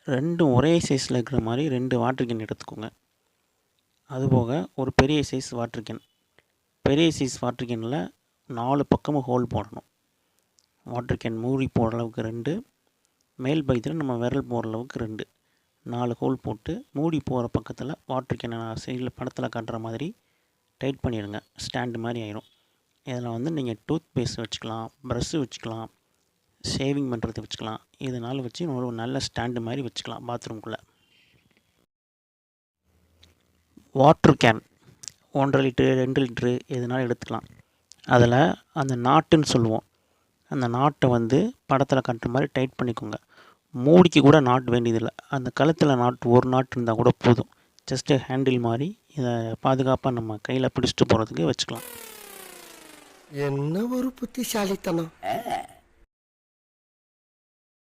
ரெண்டும் ஒரே சைஸில் இருக்கிற மாதிரி 2 வாட்டர் கேன் எடுத்துக்கோங்க. அதுபோக ஒரு பெரிய சைஸ் வாட்டர் கேன். பெரிய சைஸ் வாட்டர் கேனில் 4 பக்கமும் ஹோல் போடணும். வாட்டர் கேன் மூடி போடுற அளவுக்கு 2, மேல் பக்கத்தில் நம்ம விரல் போடுற அளவுக்கு 2, 4 ஹோல் போட்டு மூடி போகிற பக்கத்தில் வாட்டர் கேனை சைடில் படத்தில் காட்டுற மாதிரி டைட் பண்ணிடுங்க. ஸ்டாண்டு மாதிரி ஆயிரும். இதில் வந்து நீங்கள் டூத் பேஸ்ட் வச்சுக்கலாம், ப்ரஷ்ஷு வச்சுக்கலாம், ஷேவிங் பண்ணுறது வச்சுக்கலாம். இதனால் வச்சு ஒரு நல்ல ஸ்டாண்டு மாதிரி வச்சுக்கலாம் பாத்ரூம்குள்ளே. வாட்டர் கேன் 1.5 லிட்ரு 2 லிட்ரு எதுனாலும் எடுத்துக்கலாம். அதில் அந்த நாட்டுன்னு சொல்லுவோம், அந்த நாட்டை வந்து படத்தில் காட்டுற மாதிரி டைட் பண்ணிக்கோங்க. மூடிக்கு கூட நாட் வேண்டியதில்லை. அந்த கழுத்தில் நாட்டு ஒரு நாட்டு இருந்தால் கூட போதும். ஜஸ்ட்டு ஹேண்டில் மாதிரி இதை பாதுகாப்பாக நம்ம கையில் பிடிச்சிட்டு போகிறதுக்கு வச்சுக்கலாம். என்ன ஒரு புத்திசாலித்தனம்.